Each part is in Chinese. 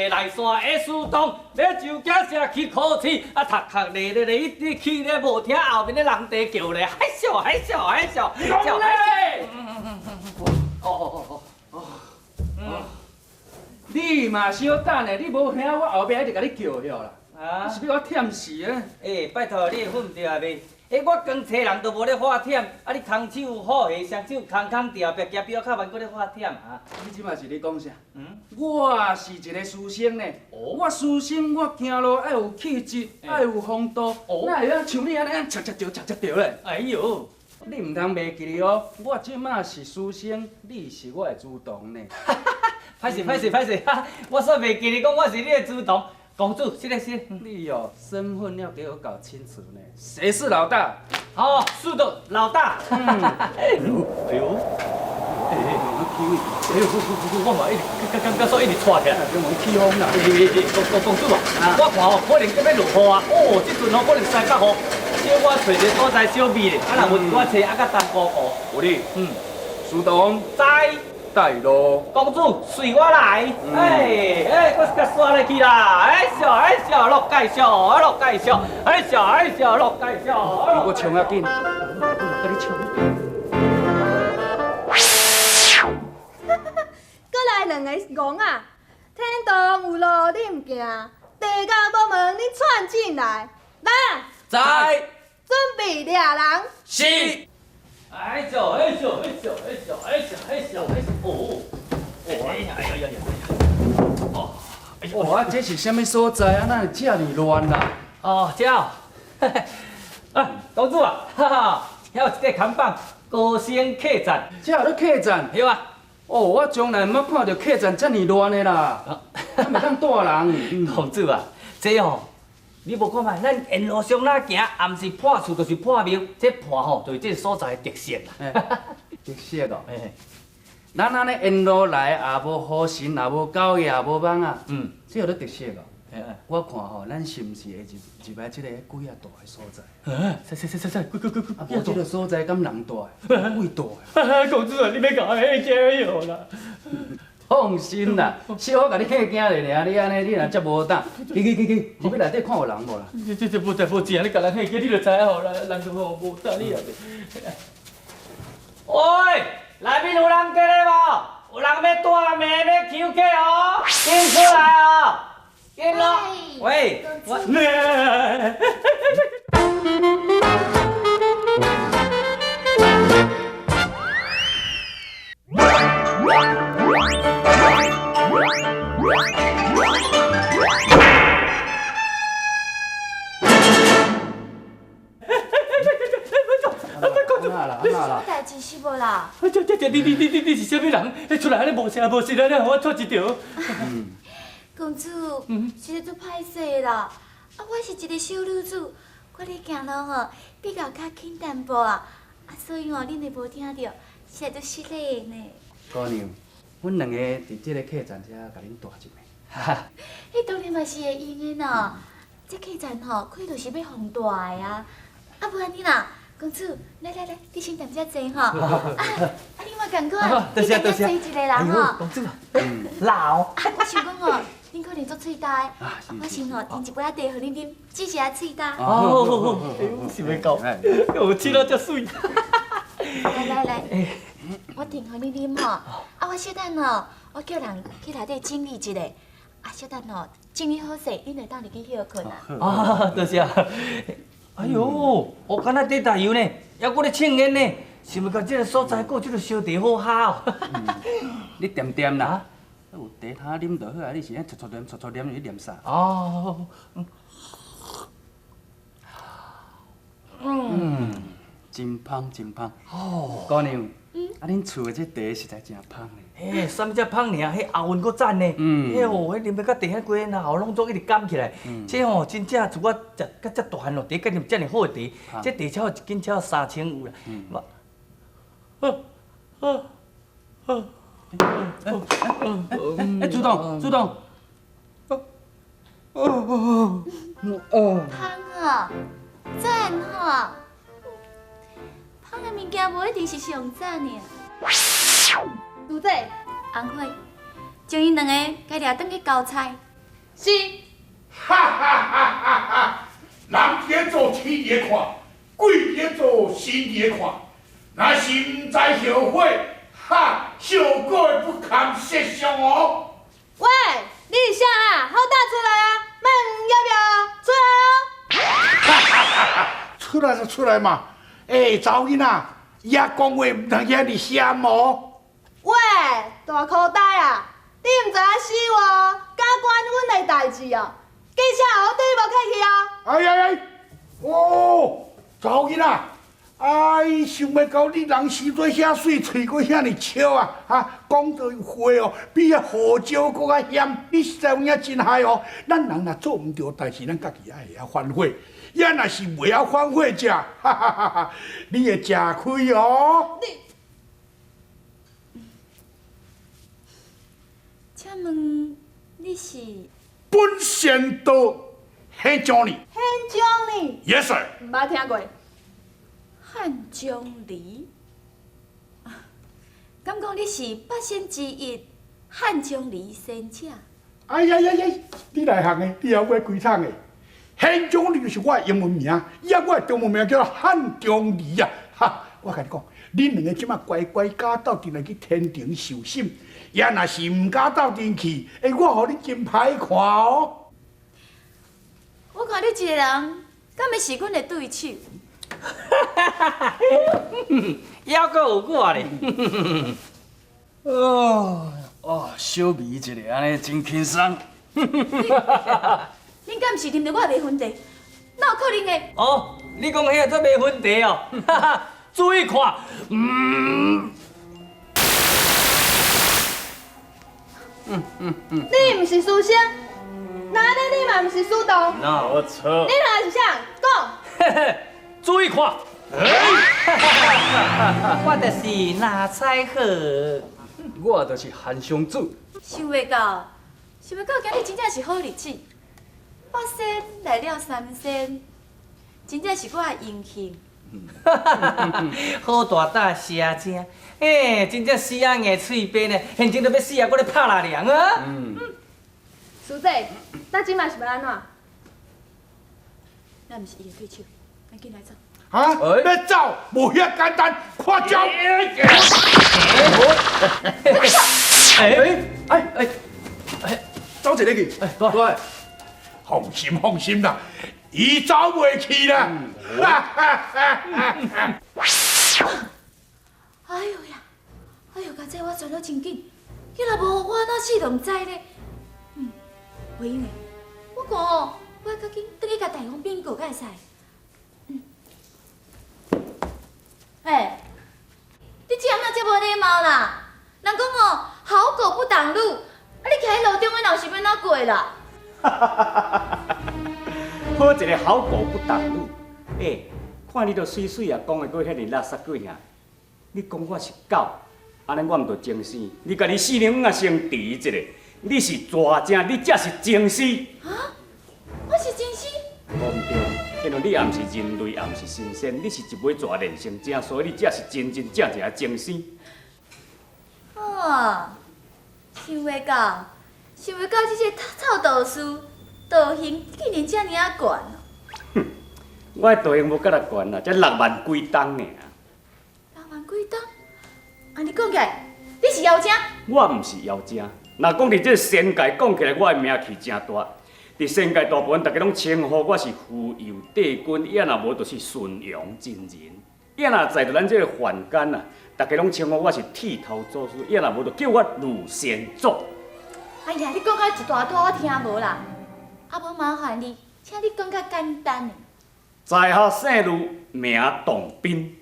来山的树洞，要就假社去考试，啊，读读咧咧咧，一直去咧，无听后面的人在叫咧，海笑海笑海笑，讲咧。哦，你嘛小等下，你无听我后壁一直甲你叫许啦。啊，是要我忝死啊！拜托你会翕着袂？我光找人都无咧花忝，啊，你空手好下，双手空空调，别夹比我较慢，搁咧花忝啊！你即摆是咧讲啥？嗯，我是一个书生呢。我书生，我行路爱有气质，爱有风度，哪会晓像你安尼切着咧？哎呦，你唔通袂记哦，我即摆是书生，你是我的主动呢。歹势，我煞袂记你讲我是你的主动。公主，是你哦，身份要给我搞清楚呢。谁是老大？哦，是的，老大。哎呦，我嘛一直刚说一直喘起来，给我们起风啦！公主啊，我看哦，可能要落雨啊，哦，这阵哦可能西北风，叫我找一个所在小秘咧，啊，若有我找啊甲东姑姑。有你，苏东在。带路，公主随我来，我甲刷来去啦，笑，落介绍，落介绍，笑，落介绍。我冲啊紧，跟你冲。过来两个戆啊！天堂有路你唔行，地沟无门你窜进来，来，在，准备掠人。是。笑，哦，哇，这是什么所在啊？哪会这么乱啦？哦，这哦，啊，公主啊，哈哈，遐有一个看板，高升客栈。这有咧客栈？对啊。哦，我从来冇看到客栈这么乱的啦，还袂当住人。公主啊，这哦。你无看嘛？咱沿路上哪行，也毋是破厝，就是破庙。这破吼，就是这个所在的特色啦。特色哦。咱安尼沿路来，也无雨神，也无狗也无蠓啊。这有咧特色哦。我看吼，咱是毋是会入来这个鬼啊大的所在？鬼！啊，无这个所在敢人大的，鬼大的。公主啊，你要甲我加油啦！放心啦，小可甲你吓惊咧尔，你安尼你若遮无胆，去，入去内底看有人无啦？这无钱啊！你甲人吓惊，你就知影吼啦，人就吼无胆你啊！喂，内面有人过来无？有人要带妹要抢客哦，紧出来哦！紧咯！喂，啥代志是无啦？你是啥物人？出来安尼无声无息安尼，互我拖一条。公主，实在足歹势啦！啊，我是一个小女子，我咧行路吼比较较轻淡薄啊，所以吼恁会无听到，实在足失礼的呢。姑娘，阮两个伫这个客栈遮甲恁住一暝。迄当然嘛是会用的喏，这客栈吼可就是要放大的啊。啊，不然你啦，公主，来，你先踮遮坐吼。你嘛共款，你踮遮坐一个人吼。公主，老。我想讲吼，恁可能做喙焦的，我先吼订一杯茶互恁啉，止一下喙焦。哦，想要到，有吃到遮水。来，我订互恁啉吼。啊，我小等哦，我叫人去内底整理一下。啊，小等哦，整理好势，恁就当入去休困啊。啊，多谢。哎呦，我敢若在台油呢，还搁咧庆宴呢，想要到这个所在，搁有这个烧茶好哈哦。你点啦，有茶啉就好啊！你是安撮念，你念啥？哦，真芳。哦，姑娘，啊，恁厝的这茶实在真芳呢。嘿，啥物只芳尔？迄后韵搁赞呢。嘿哦，迄啉要到茶迄几下后拢总一直干起来。这吼真正自我食甲遮大汉咯，茶甲啉遮尔好的茶，这茶超一斤超3000有啦。主动，主动。芳啊，赞哈！芳的物件无一定是上赞的。如这，红花，将因两个该掠转去交差。是。哈哈哈哈哈！人伫做天伫看，鬼伫做神伫看。若是唔知后悔，哈，效果会不堪设想哦。喂，你是啥啊？好大出来啊！卖要不要？出来哦！哈哈哈哈！出来就出来嘛。查某囡仔，也讲话唔通遐尼险哦。喂，大口袋啊！你唔知影死我，敢管阮的代志哦？记者后对无客气哦。哎呀呀！哦，查某囡仔。哎，想要到你人时做遐水，喙阁遐尼笑啊！哈，讲到话哦，比遐胡椒阁较咸。你实在有影真害哦。咱人若做唔对代志，咱家己也会晓反悔。也若是袂晓反悔者，哈哈哈哈，你会吃亏哦。请问你是？本县道黑江里。黑江里 Yes sir。唔捌听过。汉江离，敢讲你是八仙之一汉江离仙者？哎呀呀呀！你内行的，你晓买几场的？汉江离就是我的英文名，也我的中文名叫做汉江离啊！哈，我甲你讲，恁两个即马乖乖加斗阵来去天庭受审，也若是唔加斗阵去，我互你真歹看哦。我看你一个人，敢会是阮的对手？还阁有我咧！小味一个安尼真轻松。恁敢毋是啉着我的粉茶？哪有可能的？哦，你讲迄个做袂分茶哦，哈哈，注意看，你毋是书生，那安尼你嘛毋是书童。没错。你若是啥？讲。嘿嘿，注意看，我就是拿彩鹤，我就是韩湘子。想袂到，想袂到，今日真正是好日子。八仙来了三仙，真正是我的英雄。好大胆写精，真正死啊硬嘴边呢，现前都要死啊，我咧拍拉凉啊！书姐，咱即摆是要安怎？咱毋是伊的对手，赶紧来走。哈，要走，无遐简单，快走！走一个去。对。放心啦，伊走袂去啦。哎呦呀，哎呦，刚才我转了真紧，伊若无我哪死都唔知呢。袂用的，我讲哦，我较紧倒去甲大王变告，才会使。你这样哪这无礼貌啦？人讲哦，好狗不挡路，你徛喺路中间，闹是要哪过啦？好一个好狗不挡路，看你都水水啊，讲的过遐尼垃圾过呀！你讲我是狗，安尼我毋着精生。你家己4年啊先治一个，你是蛇精，你才是精生。啊，我是精生？无毋对，因为你也毋是人类，也毋是神仙，你是一尾蛇炼成精，所以你才是真正的精生。想袂到这个臭道士道行竟然遮尔啊悬哦！哼，我的道行无甲他悬啦，才6万几担尔。6万几担？你讲起来，你是妖精？我毋是妖精，若讲伫这仙界讲起来，我的名气真大。伫仙界大部分大家拢称呼我是傅有帝君，也若无就是顺阳真人。也若在着咱这个凡间啊，大家拢称呼我是剃头祖师，也若无就叫我如仙祖。哎呀，你讲到一大段我听无啦，无麻烦你，请你讲较简单的。在下姓陆，名洞宾。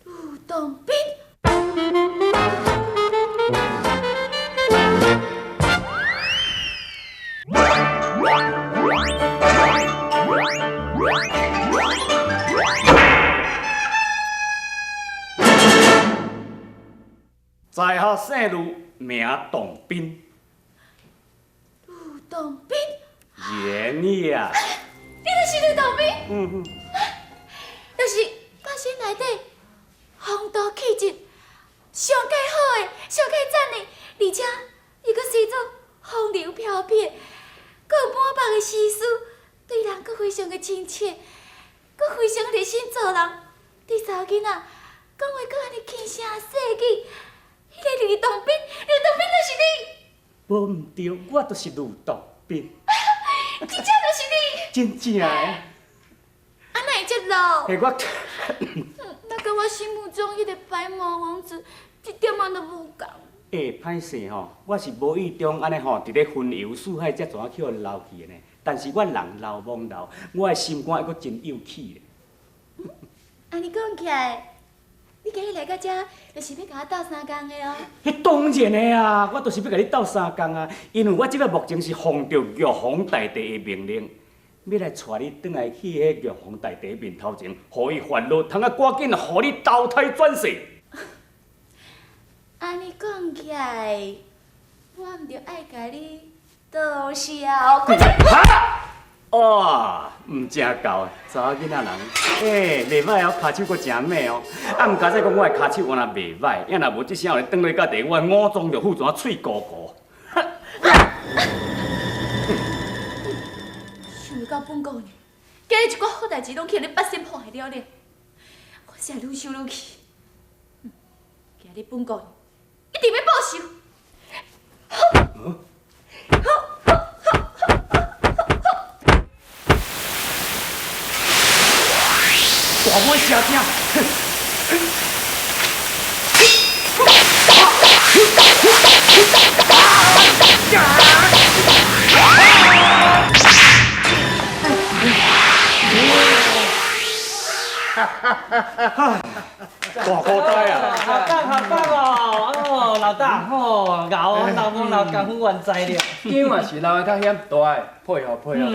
陆洞宾。在下姓卢，名洞宾，吕洞宾，言也。你就是吕洞宾？嗯。就是百姓内底风度气质上介好的、上介赞的，而且伊阁生做风流飘撇，阁有满腹的诗书，对人阁非常的亲切，阁非常热心助人。伫查某囡仔讲话阁安尼轻声细语，迄个吕洞宾，吕洞宾就是你。无毋对，我就是吕洞宾。真正就是你。真正的。啊，哪会遮老？嘿，我。那甲我心目中迄个白马王子一点仔都无共。歹势吼，我是无意中安尼吼，伫咧云游四海，才怎啊去互捞去的呢？但是我人老忘老，我的心肝还阁真有气咧。安尼讲起来，你今日来到遮，就是要甲我斗相共的哦。迄当然的啊，我就是要甲你斗相共啊，因为我即摆目前是奉着玉皇大帝的命令，要来带你转来去迄玉皇大帝面头前，互伊烦恼，通啊赶紧互你投胎转世。安尼讲起来，我毋着爱甲你斗笑。哦，毋正够，查某囡仔人，袂歹哦，骹手阁真美哦。啊，毋加说讲我的骹手原来袂歹，要若无即声，我转落到地，我的五脏就副怎脆糊糊。想到本姑娘，今日一寡好代志拢去你百姓破坏了咧，我是愈想愈气。今日本姑娘一定要报仇。大碗声声，大口袋啊！好棒哦！哦，老大，吼，咬哦，老公老功夫完在了。姜嘛是老的较嫌大的，配合配合。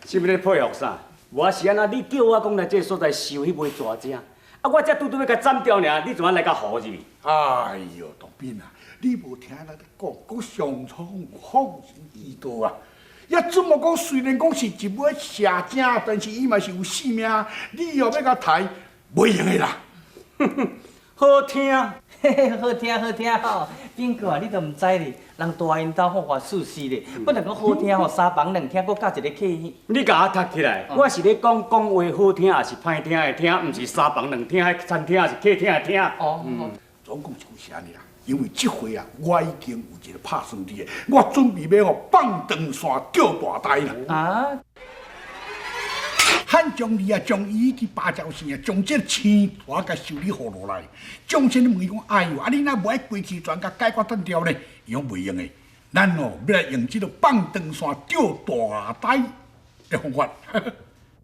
是要咧配合啥？我是安那，你叫我讲来这个所在收迄枚蛇精，啊，我才拄要甲斩掉尔，你怎啊来甲好入？哎呦，洞宾啊，你无听人讲，讲上苍放人之道啊！也怎么讲？虽然讲是一尾蛇精，但是伊嘛是有性命，你又要甲抬，袂用的啦。好听，好听吼！斌哥啊，你都毋知哩，人大因兜吼偌舒适咧，本来讲好听吼，三房两厅，搁加一个客。你甲我读起来，我是咧讲话好听，还是歹听会听？毋是三房两厅，迄餐厅还是客厅会听？哦，总共一句啥呢？因为这回啊，我已经有一个拍算你的，我准备要放长线钓大台啦。啊！汉将你啊，将伊去芭蕉县啊，将这青花甲修理好落来。将先问伊讲，哎呦，啊你若无爱归去全甲解决断掉呢？伊讲袂用的，咱哦要来用这个放长线钓大台的方法。